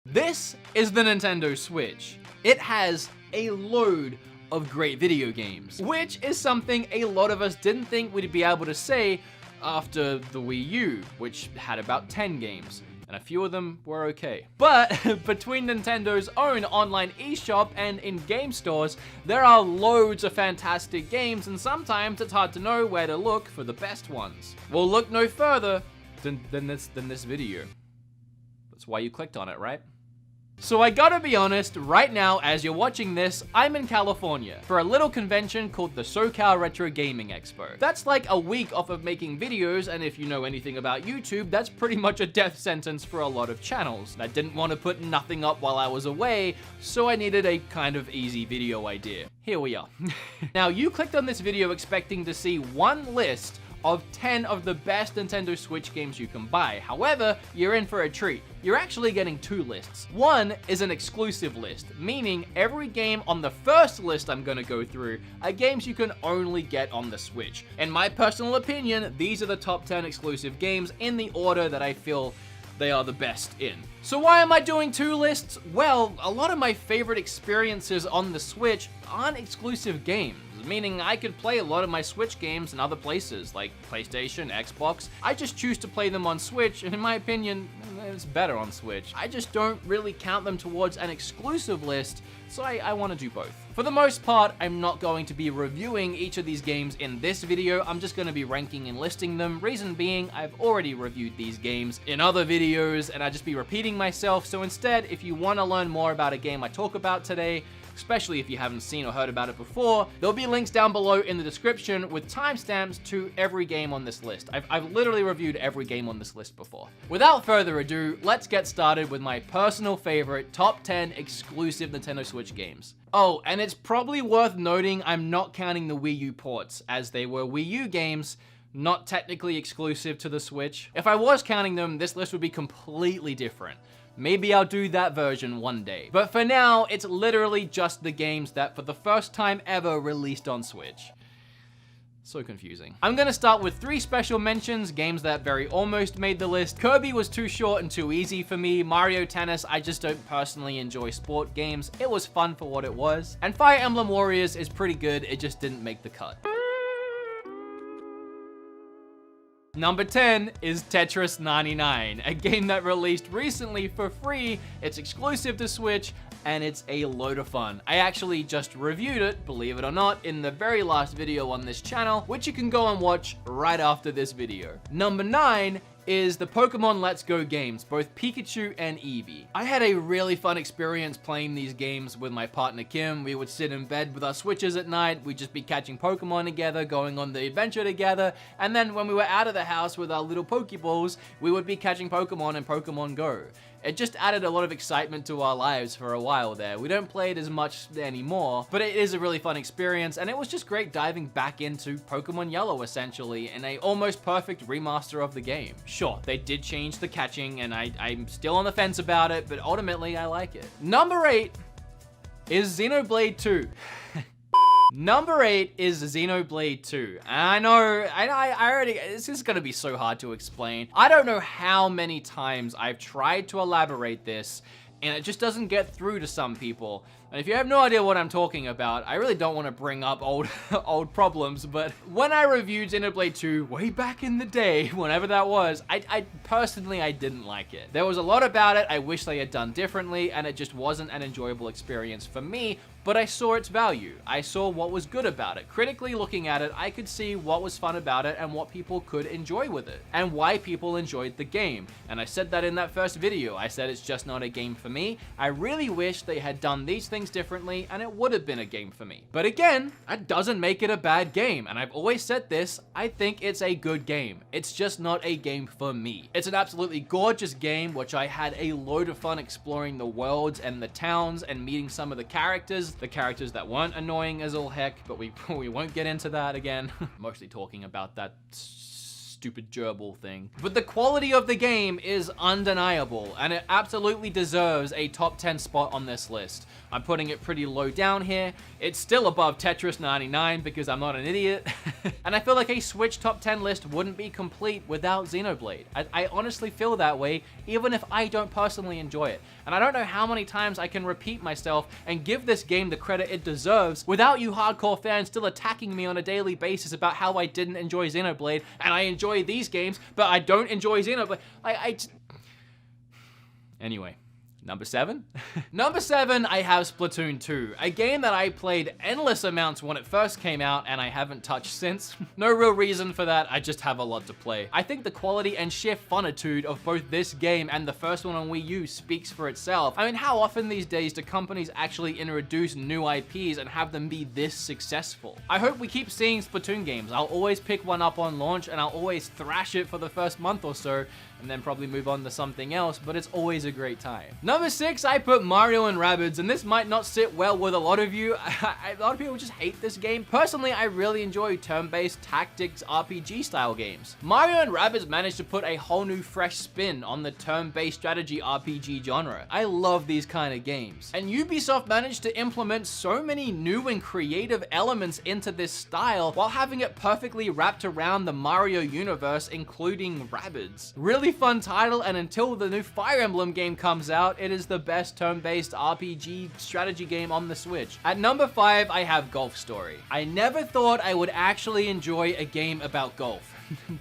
This is the Nintendo Switch. It has a load of great video games, which is something a lot of us didn't think we'd be able to say after the Wii U, which had about 10 games. And a few of them were okay. But between Nintendo's own online eShop and in-game stores, there are loads of fantastic games, and sometimes it's hard to know where to look for the best ones. Well, look no further than this video. That's why you clicked on it, right? So I gotta be honest, right now, as you're watching this, I'm in California for a little convention called the SoCal Retro Gaming Expo. That's like a week off of making videos, and if you know anything about YouTube, that's pretty much a death sentence for a lot of channels. I didn't want to put nothing up while I was away, so I needed a kind of easy video idea. Here we are. Now, you clicked on this video expecting to see one list of 10 of the best Nintendo Switch games you can buy. However, you're in for a treat. You're actually getting two lists. One is an exclusive list, meaning every game on the first list I'm gonna go through are games you can only get on the Switch. In my personal opinion, these are the top 10 exclusive games in the order that I feel they are the best in. So why am I doing two lists? Well, a lot of my favorite experiences on the Switch aren't exclusive games, meaning I could play a lot of my Switch games in other places, like PlayStation, Xbox. I just choose to play them on Switch, and in my opinion, it's better on Switch. I just don't really count them towards an exclusive list, so I want to do both. For the most part, I'm not going to be reviewing each of these games in this video. I'm just going to be ranking and listing them. Reason being, I've already reviewed these games in other videos, and I'd just be repeating myself. So instead, if you want to learn more about a game I talk about today, especially if you haven't seen or heard about it before, there'll be links down below in the description with timestamps to every game on this list. I've literally reviewed every game on this list before. Without further ado, let's get started with my personal favorite top 10 exclusive Nintendo Switch games. Oh, and it's probably worth noting I'm not counting the Wii U ports, as they were Wii U games, not technically exclusive to the Switch. If I was counting them, this list would be completely different. Maybe I'll do that version one day. But for now, it's literally just the games that for the first time ever released on Switch. So confusing. I'm gonna start with 3 special mentions, games that very almost made the list. Kirby was too short and too easy for me. Mario Tennis, I just don't personally enjoy sport games. It was fun for what it was. And Fire Emblem Warriors is pretty good, it just didn't make the cut. Number 10 is Tetris 99, a game that released recently for free. It's exclusive to Switch, and it's a load of fun. I actually just reviewed it, believe it or not, in the very last video on this channel, which you can go and watch right after this video. Number 9 is the Pokemon Let's Go games, both Pikachu and Eevee. I had a really fun experience playing these games with my partner Kim. We would sit in bed with our Switches at night, we'd just be catching Pokemon together, going on the adventure together, and then when we were out of the house with our little Pokeballs, we would be catching Pokemon in Pokemon Go. It just added a lot of excitement to our lives for a while there. We don't play it as much anymore, but it is a really fun experience, and it was just great diving back into Pokemon Yellow, essentially, in a almost perfect remaster of the game. Sure, they did change the catching, and I'm still on the fence about it, but ultimately, I like it. Number 8 is Xenoblade 2. Number 8 is Xenoblade 2. I know, I already, this is gonna be so hard to explain. I don't know how many times I've tried to elaborate this, and it just doesn't get through to some people. And if you have no idea what I'm talking about, I really don't want to bring up old problems, but when I reviewed Xenoblade 2 way back in the day, whenever that was, I personally didn't like it. There was a lot about it I wish they had done differently, and it just wasn't an enjoyable experience for me, but I saw its value. I saw what was good about it. Critically looking at it, I could see what was fun about it and what people could enjoy with it, and why people enjoyed the game. And I said that in that first video. I said it's just not a game for me. I really wish they had done these things differently, and it would have been a game for me. But again, that doesn't make it a bad game, and I've always said this, I think it's a good game. It's just not a game for me. It's an absolutely gorgeous game, which I had a load of fun exploring the worlds and the towns and meeting some of the characters that weren't annoying as all heck, but we won't get into that again. Mostly talking about that stupid gerbil thing. But the quality of the game is undeniable, and it absolutely deserves a top 10 spot on this list. I'm putting it pretty low down here. It's still above Tetris 99 because I'm not an idiot. And I feel like a Switch top 10 list wouldn't be complete without Xenoblade. I honestly feel that way, even if I don't personally enjoy it. And I don't know how many times I can repeat myself and give this game the credit it deserves without you hardcore fans still attacking me on a daily basis about how I didn't enjoy Xenoblade and I enjoy these games, but I don't enjoy Xenoblade. Anyway. Number 7? Number 7, I have Splatoon 2, a game that I played endless amounts when it first came out and I haven't touched since. No real reason for that, I just have a lot to play. I think the quality and sheer funitude of both this game and the first one on Wii U speaks for itself. I mean, how often these days do companies actually introduce new IPs and have them be this successful? I hope we keep seeing Splatoon games. I'll always pick one up on launch and I'll always thrash it for the first month or so, and then probably move on to something else, but it's always a great time. Number 6, I put Mario and Rabbids, and this might not sit well with a lot of you. A lot of people just hate this game. Personally, I really enjoy turn-based tactics RPG style games. Mario and Rabbids managed to put a whole new fresh spin on the turn-based strategy RPG genre. I love these kind of games. And Ubisoft managed to implement so many new and creative elements into this style while having it perfectly wrapped around the Mario universe, including Rabbids. Really fun title, and until the new Fire Emblem game comes out, it is the best turn-based RPG strategy game on the Switch. At number 5, I have Golf Story. I never thought I would actually enjoy a game about golf.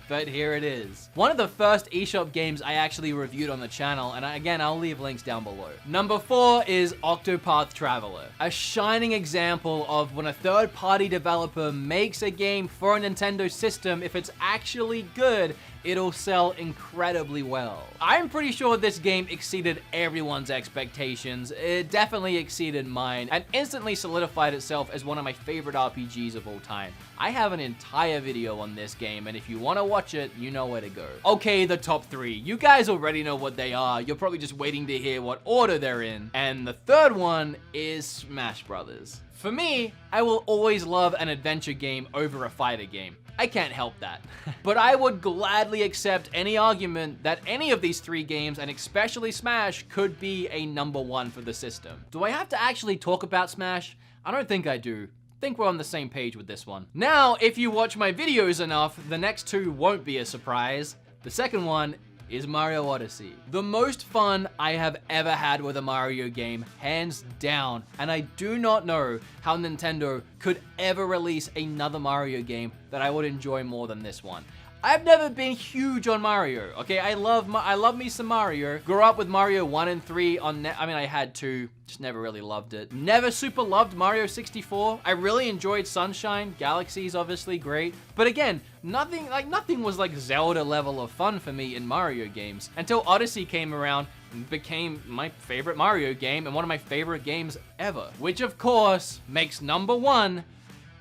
But here it is. One of the first eShop games I actually reviewed on the channel, and again, I'll leave links down below. Number 4 is Octopath Traveler, a shining example of when a third-party developer makes a game for a Nintendo system, if it's actually good, it'll sell incredibly well. I'm pretty sure this game exceeded everyone's expectations. It definitely exceeded mine, and instantly solidified itself as one of my favorite RPGs of all time. I have an entire video on this game, and if you want to watch it, you know where to go. Okay, the top 3. You guys already know what they are. You're probably just waiting to hear what order they're in. And the third one is Smash Brothers. For me, I will always love an adventure game over a fighter game. I can't help that. But I would gladly accept any argument that any of these 3 games, and especially Smash, could be a number 1 for the system. Do I have to actually talk about Smash? I don't think I do. I think we're on the same page with this one. Now, if you watch my videos enough, the next 2 won't be a surprise. The second one is Mario Odyssey. The most fun I have ever had with a Mario game, hands down, and I do not know how Nintendo could ever release another Mario game that I would enjoy more than this one. I've never been huge on Mario, okay? I love me some Mario. Grew up with Mario 1 and 3 on I had 2, just never really loved it. Never super loved Mario 64. I really enjoyed Sunshine. Galaxy's obviously great. But again, nothing was like Zelda level of fun for me in Mario games until Odyssey came around and became my favorite Mario game and one of my favorite games ever. Which of course makes number 1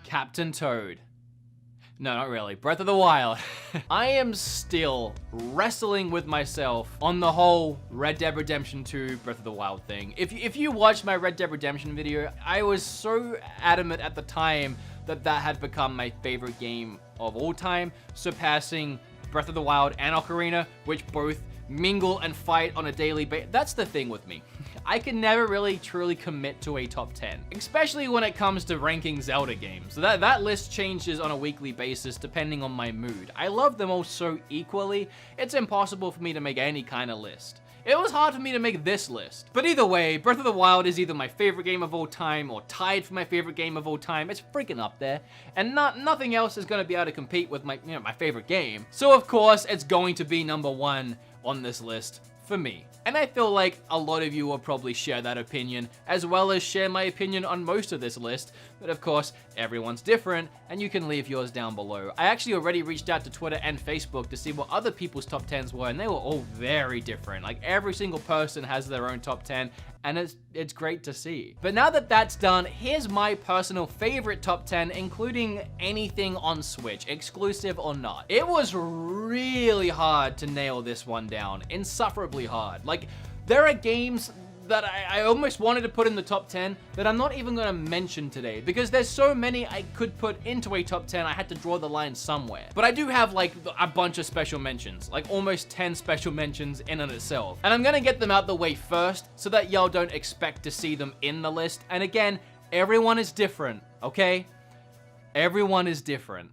Captain Toad. No, not really. Breath of the Wild. I am still wrestling with myself on the whole Red Dead Redemption 2 Breath of the Wild thing. If you watched my Red Dead Redemption video, I was so adamant at the time that that had become my favorite game of all time, surpassing Breath of the Wild and Ocarina, which both mingle and fight on a daily basis. That's the thing with me. I can never really truly commit to a top 10, especially when it comes to ranking Zelda games. That list changes on a weekly basis depending on my mood. I love them all so equally, it's impossible for me to make any kind of list. It was hard for me to make this list. But either way, Breath of the Wild is either my favorite game of all time or tied for my favorite game of all time. It's freaking up there. And nothing else is going to be able to compete with my favorite game. So of course, it's going to be number 1 on this list for me. And I feel like a lot of you will probably share that opinion, as well as share my opinion on most of this list. But of course, everyone's different, and you can leave yours down below. I actually already reached out to Twitter and Facebook to see what other people's top 10s were, and they were all very different. Like, every single person has their own top 10, and it's great to see. But now that that's done, here's my personal favorite top 10, including anything on Switch, exclusive or not. It was really hard to nail this one down, insufferably hard. Like, there are games that I almost wanted to put in the top 10 that I'm not even going to mention today because there's so many I could put into a top 10. I had to draw the line somewhere. But I do have like a bunch of special mentions, like almost 10 special mentions in and itself. And I'm going to get them out the way first so that y'all don't expect to see them in the list. And again, everyone is different, okay? Everyone is different.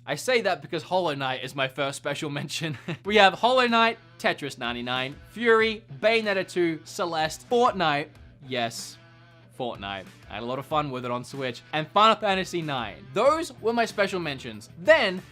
I say that because Hollow Knight is my first special mention. We have Hollow Knight, Tetris 99, Fury, Bayonetta 2, Celeste, Fortnite, yes, Fortnite. I had a lot of fun with it on Switch, and Final Fantasy IX. Those were my special mentions. Then,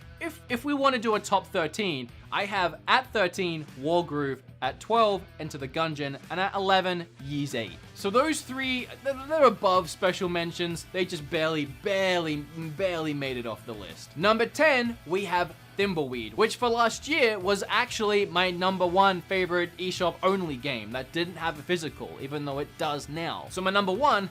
if we want to do a top 13, I have at 13, Wargroove, at 12, Enter the Gungeon, and at 11, Ys 8. So those three, they're above special mentions. They just barely made it off the list. Number 10, we have Thimbleweed, which for last year was actually my number 1 favorite eShop only game that didn't have a physical, even though it does now. So my number 1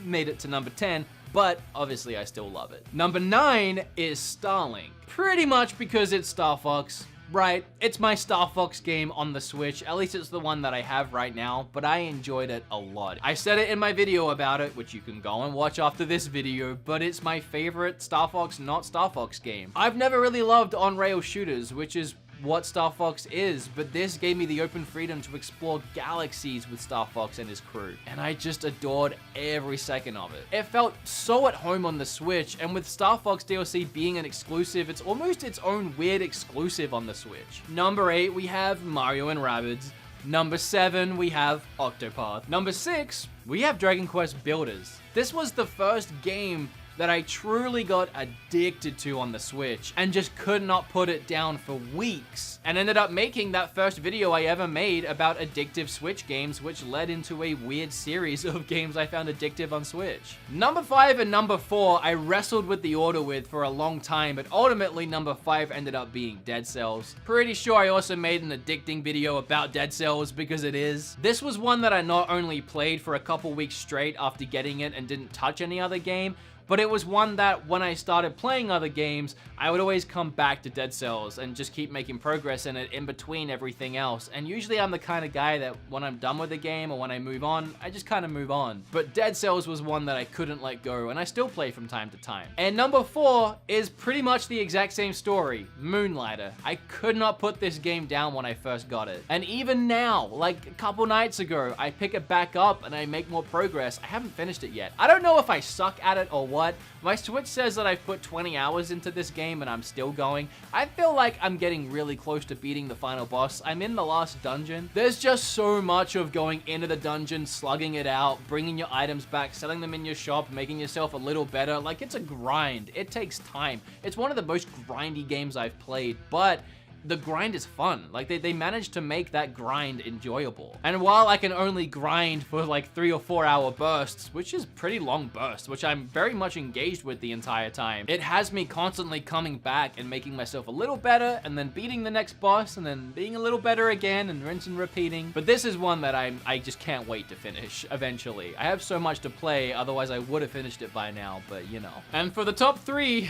made it to number 10, but obviously I still love it. Number 9 is Starlink. Pretty much because it's Star Fox. Right, it's my Star Fox game on the Switch, at least it's the one that I have right now, but I enjoyed it a lot. I said it in my video about it, which you can go and watch after this video, but it's my favorite Star Fox, not Star Fox game. I've never really loved on-rail shooters, which is what Star Fox is, but this gave me the open freedom to explore galaxies with Star Fox and his crew, and I just adored every second of it. It felt so at home on the Switch, and with Star Fox DLC being an exclusive, it's almost its own weird exclusive on the Switch. Number 8, we have Mario & Rabbids. Number 7, we have Octopath. Number 6, we have Dragon Quest Builders. This was the first game that I truly got addicted to on the Switch and just could not put it down for weeks, and ended up making that first video I ever made about addictive Switch games, which led into a weird series of games I found addictive on Switch. Number 5 and number 4 I wrestled with the order with for a long time, but ultimately number 5 ended up being Dead Cells. Pretty sure I also made an addicting video about Dead Cells because it is. This was one that I not only played for a couple weeks straight after getting it and didn't touch any other game, but it was one that when I started playing other games, I would always come back to Dead Cells and just keep making progress in it in between everything else. And usually I'm the kind of guy that when I'm done with the game or when I move on, I just kind of move on. But Dead Cells was one that I couldn't let go, and I still play from time to time. And number 4 is pretty much the exact same story, Moonlighter. I could not put this game down when I first got it. And even now, like a couple nights ago, I pick it back up and I make more progress. I haven't finished it yet. I don't know if I suck at it or what. My Switch says that I've put 20 hours into this game and I'm still going. I feel like I'm getting really close to beating the final boss. I'm in the last dungeon. There's just so much of going into the dungeon, slugging it out, bringing your items back, selling them in your shop, making yourself a little better. Like, it's a grind. It takes time. It's one of the most grindy games I've played, but the grind is fun. Like, they managed to make that grind enjoyable. And while I can only grind for like 3 or 4 hour bursts, which is pretty long bursts, which I'm very much engaged with the entire time, it has me constantly coming back and making myself a little better, and then beating the next boss, and then being a little better again, and rinse and repeating. But this is one that I just can't wait to finish eventually. I have so much to play, otherwise I would have finished it by now, but you know. And for the top 3,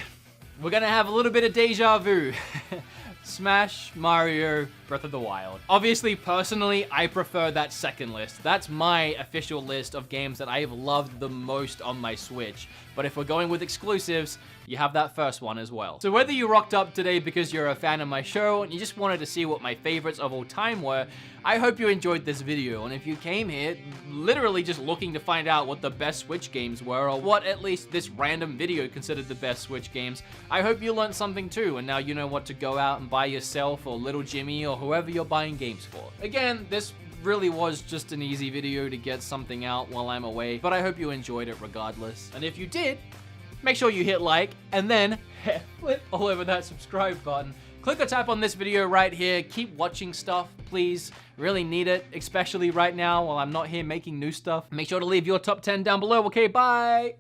we're gonna have a little bit of deja vu. Smash, Mario, Breath of the Wild. Obviously, personally, I prefer that second list. That's my official list of games that I have loved the most on my Switch. But if we're going with exclusives, you have that first one as well. So whether you rocked up today because you're a fan of my show and you just wanted to see what my favorites of all time were, I hope you enjoyed this video. And if you came here literally just looking to find out what the best Switch games were, or what at least this random video considered the best Switch games, I hope you learned something too, and now you know what to go out and buy yourself or little Jimmy or whoever you're buying games for. Again, this really was just an easy video to get something out while I'm away, but I hope you enjoyed it regardless. And if you did, make sure you hit like, and then flip all over that subscribe button. Click or tap on this video right here. Keep watching stuff, please. Really need it, especially right now while I'm not here making new stuff. Make sure to leave your top 10 down below. Okay, bye!